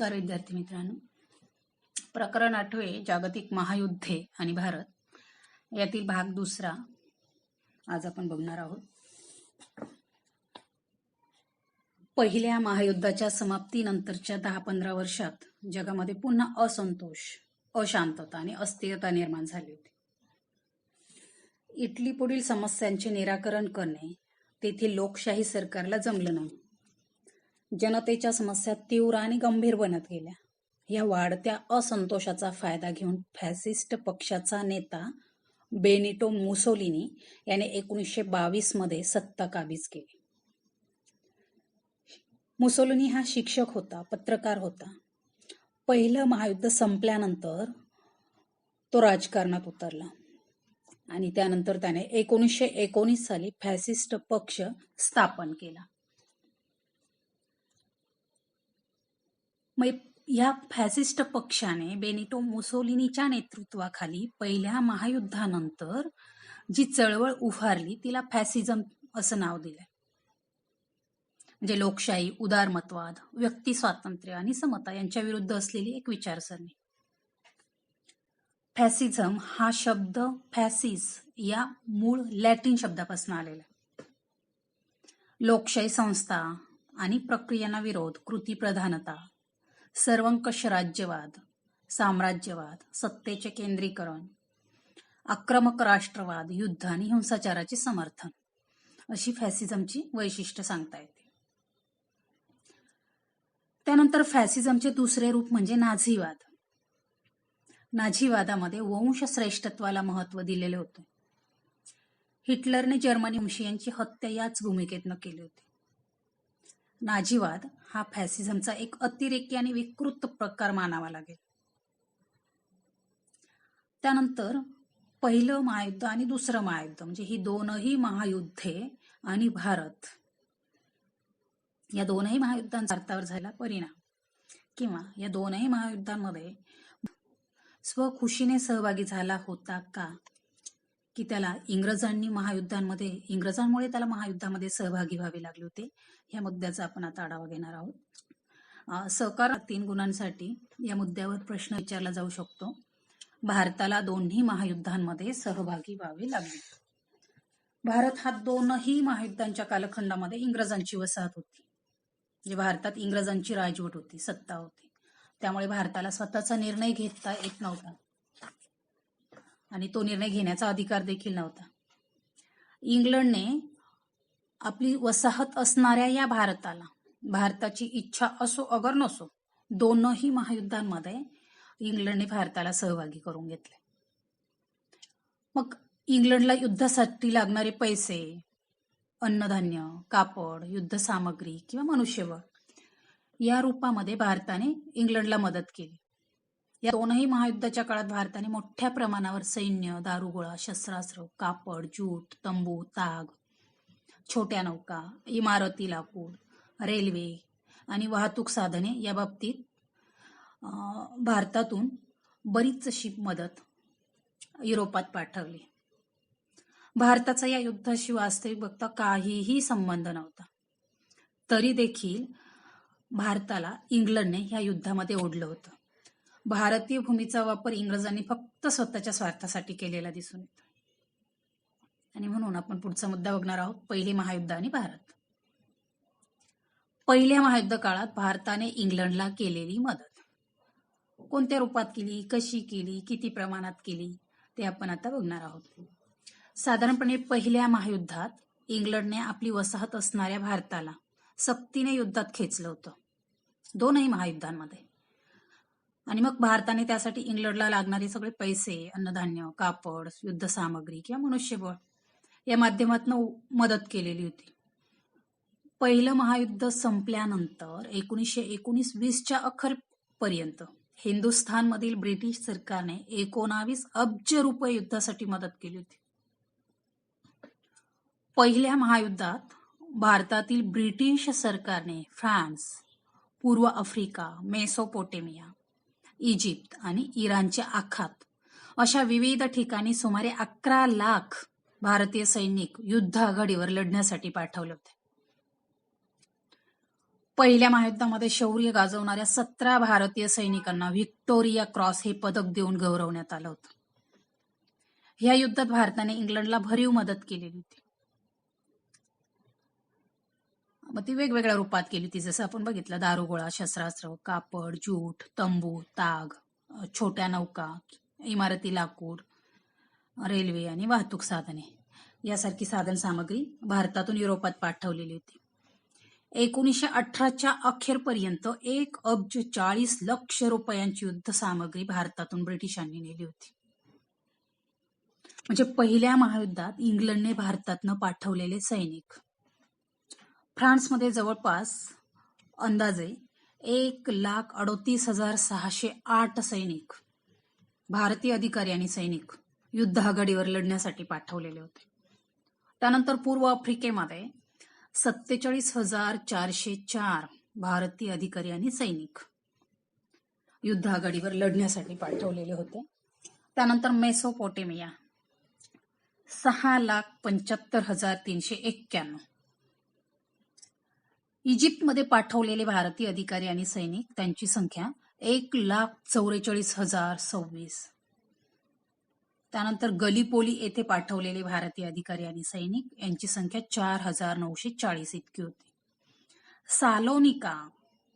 नमस्कार विद्यार्थी मित्रांनो. प्रकरण 8 जागतिक महायुद्धे आणि भारत यातील भाग 2 आज आपण बघणार आहोत. पहिल्या महायुद्धाच्या समाप्तीनंतरच्या 10-15 वर्षात जगामध्ये पुन्हा असंतोष, अशांतता आणि अस्थिरता निर्माण झाली होती. इटली पुढील समस्यांचे निराकरण करणे तेथील लोकशाही सरकारला जमलं नाही. जनतेच्या समस्या तीव्र आणि गंभीर बनत गेल्या. या वाढत्या असंतोषाचा फायदा घेऊन फॅसिस्ट पक्षाचा नेता बेनिटो मुसोलिनी याने 1922 मध्ये सत्ता काबीज केली. मुसोलिनी हा शिक्षक होता, पत्रकार होता. पहिलं महायुद्ध संपल्यानंतर तो राजकारणात उतरला आणि त्यानंतर त्याने 1919 साली फॅसिस्ट पक्ष स्थापन केला. मग या फॅसिस्ट पक्षाने बेनिटो मुसोलिनीच्या नेतृत्वाखाली पहिल्या महायुद्धानंतर जी चळवळ उभारली तिला फॅसिझम असं नाव दिलंय. म्हणजे लोकशाही, उदारमतवाद, व्यक्ती स्वातंत्र्य आणि समता यांच्या विरुद्ध असलेली एक विचारसरणी. फॅसिझम हा शब्द फॅसिस या मूळ लॅटिन शब्दापासून आलेला आहे. लोकशाही संस्था आणि प्रक्रियांना विरोध, कृती प्रधानता, सर्वंकष राज्यवाद, साम्राज्यवाद, सत्तेचे केंद्रीकरण, आक्रमक राष्ट्रवाद, युद्ध आणि हिंसाचाराचे समर्थन अशी फॅसिझमची वैशिष्ट्य सांगता येते. त्यानंतर फॅसिझमचे दुसरे रूप म्हणजे नाझीवाद. नाझीवादामध्ये वंशश्रेष्ठत्वाला महत्व दिलेले होते. हिटलरने जर्मनी वंशीयांची हत्या याच भूमिकेतनं केली होती. नाझीवाद हा फॅसिझमचा एक अतिरेकी आणि विकृत प्रकार मानावा लागेल. त्यानंतर पहिलं महायुद्ध आणि दुसरं महायुद्ध म्हणजे ही दोनही महायुद्धे आणि भारत या दोनही महायुद्धांचा भारतावर झालेला परिणाम किंवा या दोनही महायुद्धांमध्ये स्वखुशीने सहभागी झाला होता का, की त्याला इंग्रजांमुळे त्याला महायुद्धामध्ये सहभागी व्हावे लागले होते, या मुद्द्याचा आपण आता आढावा घेणार आहोत. सहकार 3 गुणांसाठी या मुद्द्यावर प्रश्न विचारला जाऊ शकतो. भारताला दोन्ही महायुद्धांमध्ये सहभागी व्हावे लागले. भारत हा दोनही महायुद्धांच्या कालखंडामध्ये इंग्रजांची वसाहत होती. म्हणजे भारतात इंग्रजांची राजवट होती, सत्ता होती. त्यामुळे भारताला स्वतःचा निर्णय घेता येत नव्हता आणि तो निर्णय घेण्याचा अधिकार देखील नव्हता. इंग्लंडने आपली वसाहत असणाऱ्या या भारताला, भारताची इच्छा असो अगर नसो, दोनही महायुद्धांमध्ये इंग्लंडने भारताला सहभागी करून घेतले. मग इंग्लंडला युद्धासाठी लागणारे पैसे, अन्नधान्य, कापड, युद्ध सामग्री किंवा मनुष्यबळ या रूपामध्ये भारताने इंग्लंडला मदत केली. या दोनही महायुद्धाच्या काळात भारताने मोठ्या प्रमाणावर सैन्य, दारुगोळा, शस्त्रास्त्र, कापड, ज्यूट, तंबू, ताग, छोट्या नौका, इमारती, लाकूड, रेल्वे आणि वाहतूक साधने या बाबतीत भारतातून बरीच अशी मदत युरोपात पाठवली. भारताचा या युद्धाशी वास्तविक बघता काहीही संबंध नव्हता. तरी देखील भारताला इंग्लंडने या युद्धामध्ये ओढलं होतं. भारतीय भूमीचा वापर इंग्रजांनी फक्त स्वतःच्या स्वार्थासाठी केलेला दिसून येतो. आणि म्हणून आपण पुढचा मुद्दा बघणार आहोत, पहिले महायुद्ध आणि भारत. पहिल्या महायुद्ध काळात भारताने इंग्लंडला केलेली मदत कोणत्या रूपात केली, कशी केली, किती प्रमाणात केली ते आपण आता बघणार आहोत. साधारणपणे पहिल्या महायुद्धात इंग्लंडने आपली वसाहत असणाऱ्या भारताला सक्तीने युद्धात खेचलं होतं, दोनही महायुद्धांमध्ये. आणि मग भारताने त्यासाठी इंग्लंडला लागणारे सगळे पैसे, अन्नधान्य, कापड, युद्ध सामग्री किंवा मनुष्यबळ या माध्यमातून मदत केलेली होती. पहिलं महायुद्ध संपल्यानंतर 1919-20च्या अखेरपर्यंत हिंदुस्थानमधील ब्रिटिश सरकारने 19 अब्ज रुपये युद्धासाठी मदत केली होती. पहिल्या महायुद्धात भारतातील ब्रिटिश सरकारने फ्रान्स, पूर्व आफ्रिका, मेसोपोटेमिया, इजिप्त आणि इराणचे आखात अशा विविध ठिकाणी सुमारे 11 लाख भारतीय सैनिक युद्ध आघाडीवर लढण्यासाठी पाठवले होते. पहिल्या महायुद्धामध्ये शौर्य गाजवणाऱ्या 17 भारतीय सैनिकांना व्हिक्टोरिया क्रॉस हे पदक देऊन गौरवण्यात आलं होतं. ह्या युद्धात भारताने इंग्लंडला भरीव मदत केलेली होती. मग ती वेगवेगळ्या रूपात केली होती, जसं आपण बघितलं दारुगोळा, शस्त्रास्त्र, कापड, ज्यूट, तंबू, ताग, छोट्या नौका, इमारती, लाकूड, रेल्वे आणि वाहतूक साधने यासारखी साधन सामग्री भारतातून युरोपात पाठवलेली होती. 1918च्या अखेरपर्यंत 1,40,00,000 रुपयांची युद्ध सामग्री भारतातून ब्रिटिशांनी नेली होती. म्हणजे पहिल्या महायुद्धात इंग्लंडने भारतातनं पाठवलेले सैनिक, फ्रान्समध्ये जवळपास अंदाजे 1,38,608 सैनिक, भारतीय अधिकारी आणि सैनिक युद्ध आघाडीवर लढण्यासाठी पाठवलेले होते. त्यानंतर पूर्व आफ्रिकेमध्ये 47,404 भारतीय अधिकारी आणि सैनिक युद्ध आघाडीवर लढण्यासाठी पाठवलेले होते. त्यानंतर मेसोपोटेमिया 6,75,391. इजिप्तमध्ये पाठवलेले भारतीय अधिकारी आणि सैनिक त्यांची संख्या 1,44,026. त्यानंतर गलिपोली येथे पाठवलेले भारतीय अधिकारी आणि सैनिक यांची संख्या 4,940 इतकी होती. सालोनिका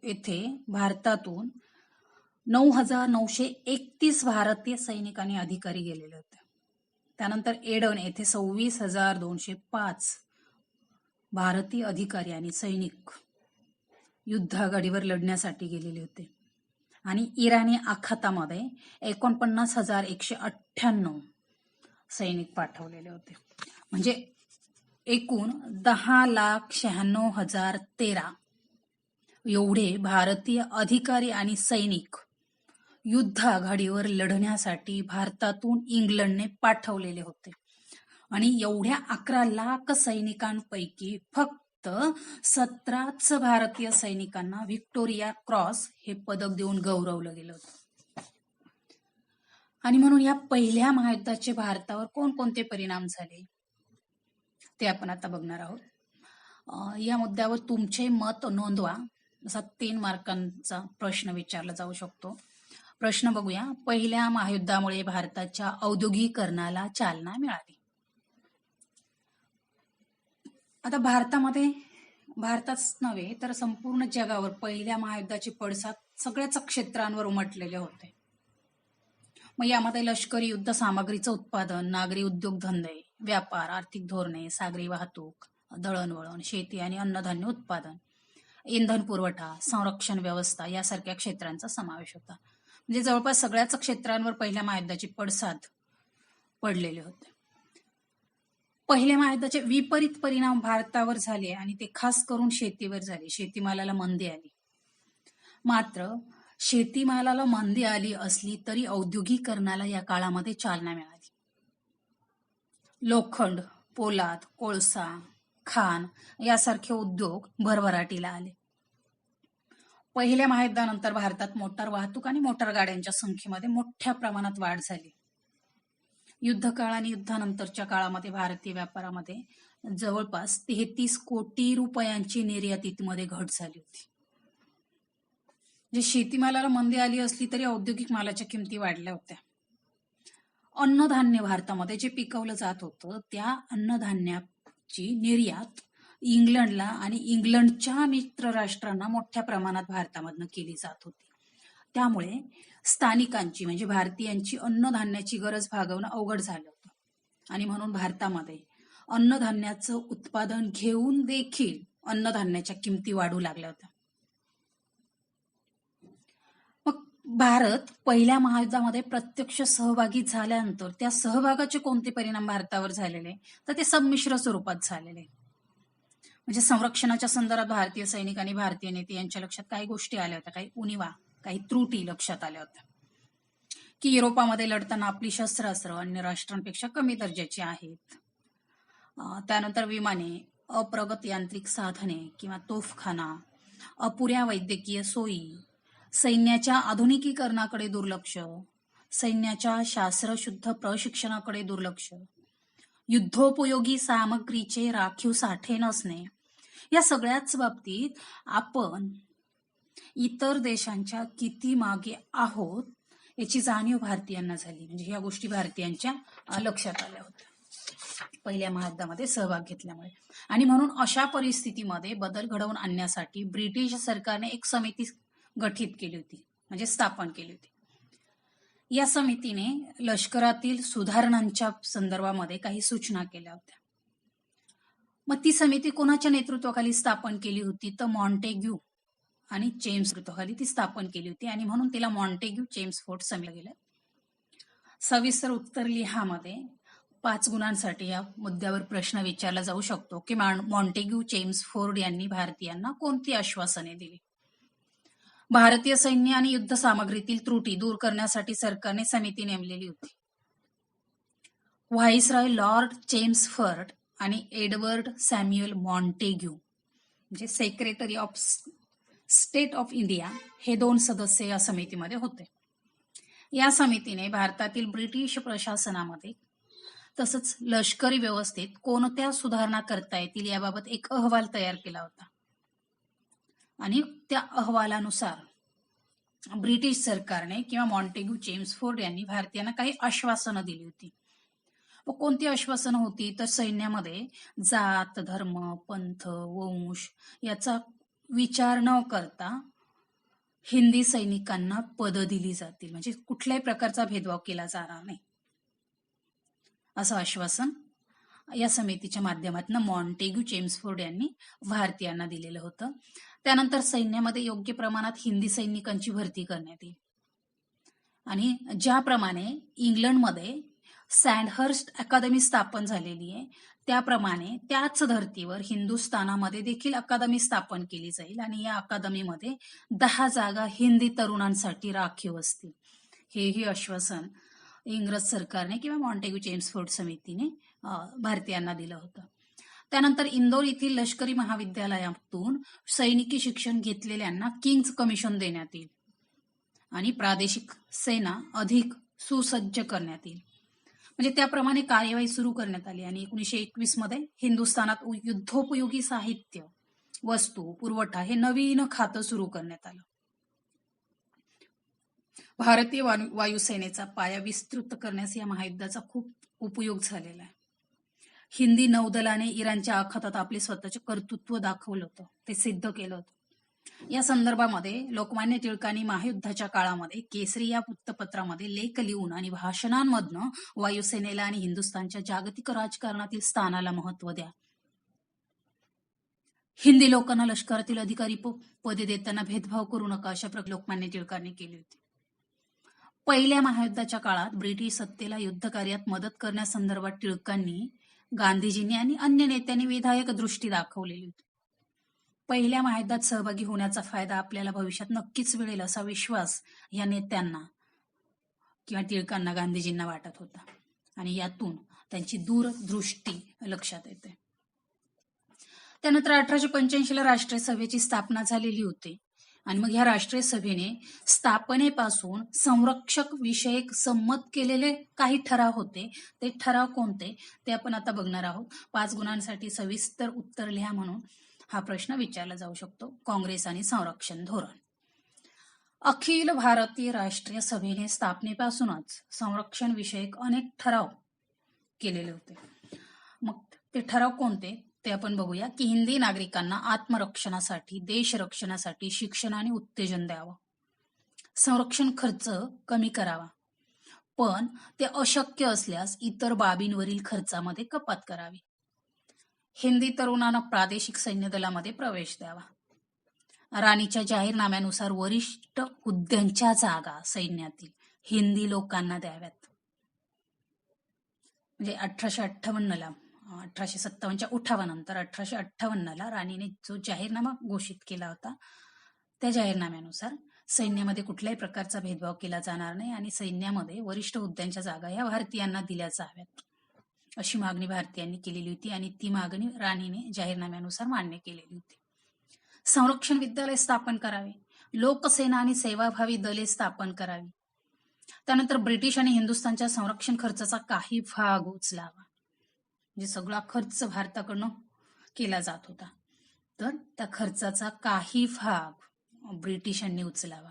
येथे भारतातून 9,931 भारतीय सैनिक आणि अधिकारी गेलेले होते. त्यानंतर एडन येथे 26,205 भारतीय अधिकारी आणि सैनिक युद्ध आघाडीवर लढण्यासाठी गेलेले होते. आणि इराणी आखातामध्ये 49,198 सैनिक पाठवलेले होते. म्हणजे एकूण 10,96,013 एवढे भारतीय अधिकारी आणि सैनिक युद्ध आघाडीवर लढण्यासाठी भारतातून इंग्लंडने पाठवलेले होते. आणि एवढ्या 11 लाख सैनिकांपैकी फक्त 17च भारतीय सैनिकांना व्हिक्टोरिया क्रॉस हे पदक देऊन गौरवलं गेलं होतं. आणि म्हणून या पहिल्या महायुद्धाचे भारतावर कोणकोणते परिणाम झाले ते आपण आता बघणार आहोत. या मुद्द्यावर तुमचे मत नोंदवा. असा 3 मार्कांचा प्रश्न विचारला जाऊ शकतो. प्रश्न बघूया. पहिल्या महायुद्धामुळे भारताच्या औद्योगिकरणाला चालना मिळाली. आता भारताच नव्हे तर संपूर्ण जगावर पहिल्या महायुद्धाचे पडसाद सगळ्याच क्षेत्रांवर उमटलेले होते. मग यामध्ये लष्करी युद्ध सामग्रीचं उत्पादन, नागरी उद्योगधंदे, व्यापार, आर्थिक धोरणे, सागरी वाहतूक, दळणवळण, शेती आणि अन्नधान्य उत्पादन, इंधन पुरवठा, संरक्षण व्यवस्था यासारख्या क्षेत्रांचा समावेश होता. म्हणजे जवळपास सगळ्याच क्षेत्रांवर पहिल्या महायुद्धाचे पडसाद पडलेले होते. पहिल्या महायुद्धाचे विपरीत परिणाम भारतावर झाले आणि ते खास करून शेतीवर झाले. शेतीमालाला मंदी आली. मात्र शेतीमालाला मंदी आली असली तरी औद्योगिकरणाला या काळामध्ये चालना मिळाली. लोखंड, पोलाद, कोळसा, खाण यासारखे उद्योग भरभराटीला आले. पहिल्या महायुद्धानंतर भारतात मोटार वाहतूक आणि मोटार गाड्यांच्या संख्येमध्ये मोठ्या प्रमाणात वाढ झाली. युद्धकाळ आणि युद्धानंतरच्या काळामध्ये भारतीय व्यापारामध्ये जवळपास 33 कोटी रुपयांची निर्यातीमध्ये घट झाली होती. जे शेतीमालाला मंदी आली असली तरी औद्योगिक मालाच्या किमती वाढल्या होत्या. अन्नधान्य भारतामध्ये जे पिकवलं जात होतं त्या अन्नधान्याची निर्यात इंग्लंडला आणि इंग्लंडच्या मित्र राष्ट्रांना मोठ्या प्रमाणात भारतामधनं केली जात होती. त्यामुळे स्थानिकांची म्हणजे भारतीयांची अन्नधान्याची गरज भागवणं अवघड झालं होतं. आणि म्हणून भारतामध्ये अन्नधान्याचं उत्पादन घेऊन देखील अन्नधान्याच्या किमती वाढू लागल्या होत्या. मग भारत पहिल्या महायुद्धामध्ये प्रत्यक्ष सहभागी झाल्यानंतर त्या सहभागाचे कोणते परिणाम भारतावर झालेले तर ते संमिश्र स्वरूपात झालेले. म्हणजे संरक्षणाच्या संदर्भात भारतीय सैनिक आणि भारतीय नेते यांच्या लक्षात काही गोष्टी आल्या होत्या, काही उणिवा, काही त्रुटी लक्षात आल्या होत्या की युरोपामध्ये लढताना आपली शस्त्रास्त्र अन्य राष्ट्रांपेक्षा कमी दर्जाची आहेत. त्यानंतर विमाने, अप्रगत यांत्रिक साधने किंवा तोफखाना, अपुऱ्या वैद्यकीय सोयी, सैन्याच्या आधुनिकीकरणाकडे दुर्लक्ष, सैन्याच्या शास्त्रशुद्ध प्रशिक्षणाकडे दुर्लक्ष, युद्धोपयोगी सामग्रीचे राखीव साठे नसणे या सगळ्याच बाबतीत आपण इतर देशांच्या किती मागे आहोत याची जाणीव भारतीयांना झाली. म्हणजे या गोष्टी भारतीयांच्या लक्षात आल्या होत्या पहिल्या महायुद्धामध्ये सहभाग घेतल्यामुळे. आणि म्हणून अशा परिस्थितीमध्ये बदल घडवून आणण्यासाठी ब्रिटिश सरकारने एक समिती गठीत केली होती, म्हणजे स्थापन केली होती. या समितीने लष्करातील सुधारणांच्या संदर्भामध्ये काही सूचना केल्या होत्या. मग ती समिती कोणाच्या नेतृत्वाखाली स्थापन केली होती, तर मॉन्टेग्यू आणि चेम्स नेतृत्वाखाली ती स्थापन केली होती, आणि म्हणून तिला मॉन्टेग्यू चेम्सफोर्ड समिती गेलं. सविस्तर उत्तर लिहामध्ये 5 गुणांसाठी या मुद्द्यावर प्रश्न विचारला जाऊ शकतो की मॉन्टेग्यू चेम्सफोर्ड यांनी भारतीयांना कोणती आश्वासने दिली. भारतीय सैन्य आणि युद्ध सामग्रीतील त्रुटी दूर करण्यासाठी सरकारने समिती नेमलेली होती. व्हाईसरॉय लॉर्ड चेम्सफोर्ड आणि एडवर्ड सॅम्युएल मॉन्टेग्यू म्हणजे secretary of state of India हे 2 सदस्य या समितीमध्ये होते. या समितीने भारतातील ब्रिटिश प्रशासनामध्ये तसंच लष्करी व्यवस्थेत कोणत्या सुधारणा करता येतील याबाबत एक अहवाल तयार केला होता, आणि त्या अहवालानुसार ब्रिटिश सरकारने किंवा मॉन्टेग्यू चेम्सफोर्ड यांनी भारतीयांना काही आश्वासनं दिली होती. व कोणती आश्वासनं होती, तर सैन्यामध्ये जात, धर्म, पंथ, वंश याचा विचार न करता हिंदी सैनिकांना पद दिली जातील, म्हणजे कुठल्याही प्रकारचा भेदभाव केला जाणार नाही, असं आश्वासन या समितीच्या माध्यमातून मॉन्टेग्यू चेम्सफोर्ड यांनी भारतीयांना दिलेलं होतं. त्यानंतर सैन्यामध्ये योग्य प्रमाणात हिंदी सैनिकांची भरती करण्यात येईल, आणि ज्याप्रमाणे इंग्लंडमध्ये सँडहर्स्ट अकादमी स्थापन झालेली आहे त्याप्रमाणे त्याच धर्तीवर हिंदुस्थानामध्ये देखील अकादमी स्थापन केली जाईल, आणि या अकादमीमध्ये 10 जागा हिंदी तरुणांसाठी राखीव असतील. हेही आश्वासन इंग्रज सरकारने किंवा मॉन्टेग्यू चेम्सफोर्ड समितीने भारतीयांना दिलं होतं. त्यानंतर इंदोर येथील लष्करी महाविद्यालयातून सैनिकी शिक्षण घेतलेल्यांना किंग्ज कमिशन देण्यात येईल, आणि प्रादेशिक सेना अधिक सुसज्ज करण्यात येईल. म्हणजे त्याप्रमाणे कार्यवाही सुरू करण्यात आली, आणि 1921 मध्ये हिंदुस्थानात युद्धोपयोगी साहित्य, वस्तू, पुरवठा हे नवीन खातं सुरू करण्यात आलं. भारतीय वायुसेनेचा पाया विस्तृत करण्यास या महायुद्धाचा खूप उपयोग झालेला आहे. हिंदी नौदलाने इराणच्या आखातात आपले स्वतःचे कर्तृत्व दाखवलं होतं, ते सिद्ध केलं होतं. या संदर्भामध्ये लोकमान्य टिळकांनी महायुद्धाच्या काळामध्ये केसरी या वृत्तपत्रामध्ये लेख लिहून आणि भाषणांमधनं वायुसेनेला आणि हिंदुस्थानच्या जागतिक राजकारणातील स्थानाला महत्व द्या, हिंदी लोकांना लष्करातील अधिकारी पदे देताना भेदभाव करू नका, अशा प्रकारे लोकमान्य टिळकांनी केली होती. पहिल्या महायुद्धाच्या काळात ब्रिटिश सत्तेला युद्धकार्यात मदत करण्यासंदर्भात टिळकांनी, गांधीजींनी आणि अन्य नेत्यांनी विधायक दृष्टी दाखवलेली होती. पहिल्या महायुद्धात सहभागी होण्याचा फायदा आपल्याला भविष्यात नक्कीच मिळेल असा विश्वास या नेत्यांना किंवा टिळकांना, गांधीजींना वाटत होता, आणि यातून त्यांची दूरदृष्टी लक्षात येते. त्यानंतर 1885 ला राष्ट्रीय सभेची स्थापना झालेली होती, आणि मग ह्या राष्ट्रीय सभेने स्थापनेपासून संरक्षक विषयक संमत केलेले काही ठराव होते. ते ठराव कोणते ते आपण आता बघणार आहोत. 5 गुणांसाठी सविस्तर उत्तर लिहा म्हणून हा प्रश्न विचारला जाऊ शकतो. काँग्रेस आणि संरक्षण धोरण. अखिल भारतीय राष्ट्रीय सभेने स्थापनेपासूनच संरक्षण विषयक अनेक ठराव केलेले होते. मग ते ठराव कोणते ते आपण बघूया. की हिंदी नागरिकांना आत्मरक्षणासाठी, देश रक्षणासाठी शिक्षण आणि उत्तेजन द्यावं, संरक्षण खर्च कमी करावा, पण ते अशक्य असल्यास इतर बाबींवरील खर्चामध्ये कपात करावी, हिंदी तरुणांना प्रादेशिक सैन्य दलामध्ये प्रवेश द्यावा, राणीच्या जाहीरनाम्यानुसार वरिष्ठ हुद्द्यांच्या जागा सैन्यातील हिंदी लोकांना द्याव्यात. म्हणजे 1858ला 1857च्या उठावानंतर 1858ला राणीने जो जाहीरनामा घोषित केला होता त्या जाहीरनाम्यानुसार सैन्यामध्ये कुठल्याही प्रकारचा भेदभाव केला जाणार नाही, आणि सैन्यामध्ये वरिष्ठ हुद्द्यांच्या जागा या भारतीयांना दिल्या जाव्यात अशी मागणी भारतीयांनी केलेली होती, आणि ती मागणी राणीने जाहीरनाम्यानुसार मान्य केलेली होती. संरक्षण विद्यालय स्थापन करावे, लोकसेना आणि सेवाभावी दले स्थापन करावी. त्यानंतर ब्रिटिश आणि हिंदुस्थानच्या संरक्षण खर्चाचा काही भाग उचलावा, म्हणजे सगळा खर्च भारताकडनं केला जात होता. तर त्या खर्चाचा काही भाग ब्रिटिशांनी उचलावा.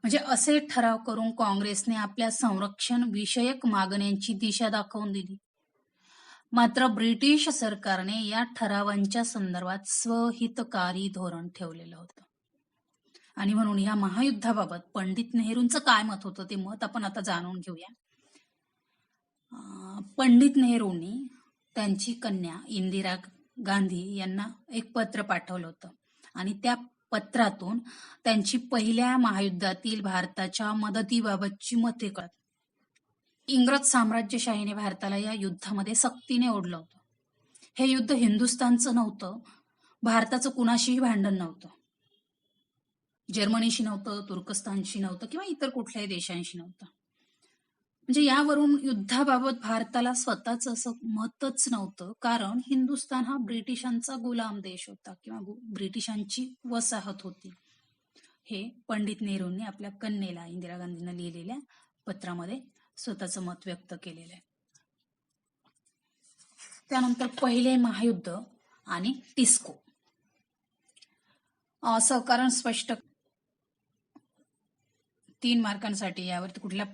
म्हणजे असे ठराव करून काँग्रेसने आपल्या संरक्षण विषयक मागण्यांची दिशा दाखवून दिली. मात्र ब्रिटिश सरकारने या ठरावांच्या संदर्भात स्वहितकारी धोरण ठेवलेलं होतं. आणि म्हणून या महायुद्धाबाबत पंडित नेहरूंचं काय मत होतं ते मत आपण आता जाणून घेऊया. पंडित नेहरूंनी त्यांची कन्या इंदिरा गांधी यांना एक पत्र पाठवलं होतं आणि त्या पत्रातून त्यांची पहिल्या महायुद्धातील भारताच्या मदतीबाबतची मते कळत. इंग्रज साम्राज्यशाहीने भारताला या युद्धामध्ये सक्तीने ओढलं होतं. हे युद्ध हिंदुस्थानचं नव्हतं, भारताचं कुणाशीही भांडण नव्हतं. जर्मनीशी नव्हतं, तुर्कस्तानशी नव्हतं किंवा इतर कुठल्याही देशांशी नव्हतं. म्हणजे यावरून युद्धाबाबत भारताला स्वतःच असं मतच नव्हतं, कारण हिंदुस्थान हा ब्रिटिशांचा गुलाम देश होता किंवा ब्रिटिशांची वसाहत होती. हे पंडित नेहरूंनी आपल्या कन्येला इंदिरा गांधींना लिहिलेल्या पत्रामध्ये स्वतःचं मत व्यक्त केलेलं आहे. त्यानंतर पहिले महायुद्ध आणि टिस्को. सहकारण स्पष्ट 3 मार्कांसाठी यावरती कुठल्या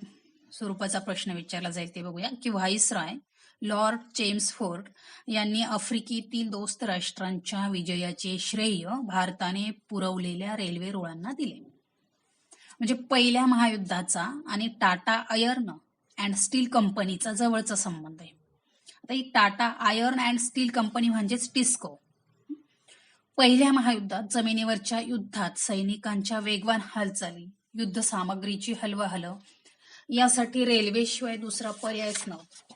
स्वरूपाचा प्रश्न विचारला जाईल ते बघूया. की व्हाईसरॉय लॉर्ड चेम्सफोर्ड यांनी आफ्रिकेतील दोस्त राष्ट्रांच्या विजयाचे श्रेय भारताने पुरवलेल्या रेल्वे रुळांना दिले. म्हणजे पहिल्या महायुद्धाचा आणि टाटा आयर्न अँड स्टील कंपनीचा जवळचा संबंध आहे. आता ही Tata iron and steel company म्हणजेच टिस्को. पहिल्या महायुद्धात जमिनीवरच्या युद्धात सैनिकांच्या वेगवान हालचाली, युद्ध सामग्रीची हलवाहल यासाठी रेल्वेशिवाय दुसरा पर्यायच नव्हता.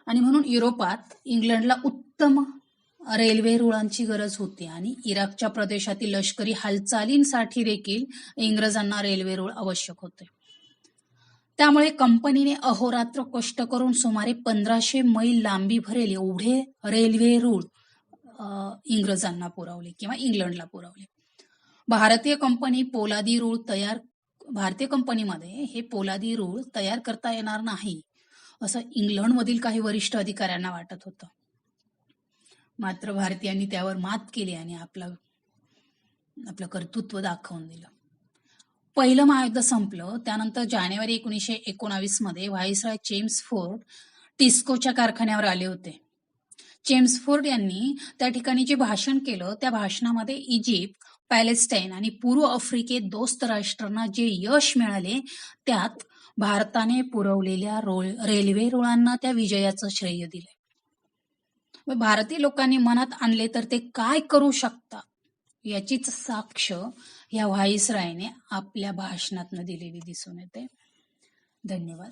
आणि म्हणून युरोपात इंग्लंडला उत्तम रेल्वे रुळांची गरज होती आणि इराकच्या प्रदेशातील लष्करी हालचालींसाठी देखील इंग्रजांना रेल्वे रुळ आवश्यक होते. त्यामुळे कंपनीने अहोरात्र कष्ट करून सुमारे 1500 मैल लांबी भरेल एवढे रेल्वे रुळ इंग्रजांना पुरवले किंवा इंग्लंडला पुरवले. भारतीय कंपनीमध्ये हे पोलादी रूळ तयार करता येणार नाही असं इंग्लंडमधील काही वरिष्ठ अधिकाऱ्यांना वाटत होतं. मात्र भारतीयांनी त्यावर मात केली आणि आपलं कर्तृत्व दाखवून दिलं. पहिलं महायुद्ध संपलं. त्यानंतर जानेवारी 1919 मध्ये व्हाईसरॉय चेम्सफोर्ड टिस्कोच्या कारखान्यावर आले होते. चेम्सफोर्ड यांनी त्या ठिकाणी जे भाषण केलं त्या भाषणामध्ये इजिप्त, पॅलेस्टाईन आणि पूर्व आफ्रिकेत दोस्त राष्ट्रांना जे यश मिळाले त्यात भारताने पुरवलेल्या रेल्वे रुळांना त्या विजयाचं श्रेय दिले. भारतीय लोकांनी मनात आणले तर ते काय करू शकतात याचीच साक्ष या व्हाईसरॉयने आपल्या भाषणातनं दिलेली दिसून येते. धन्यवाद.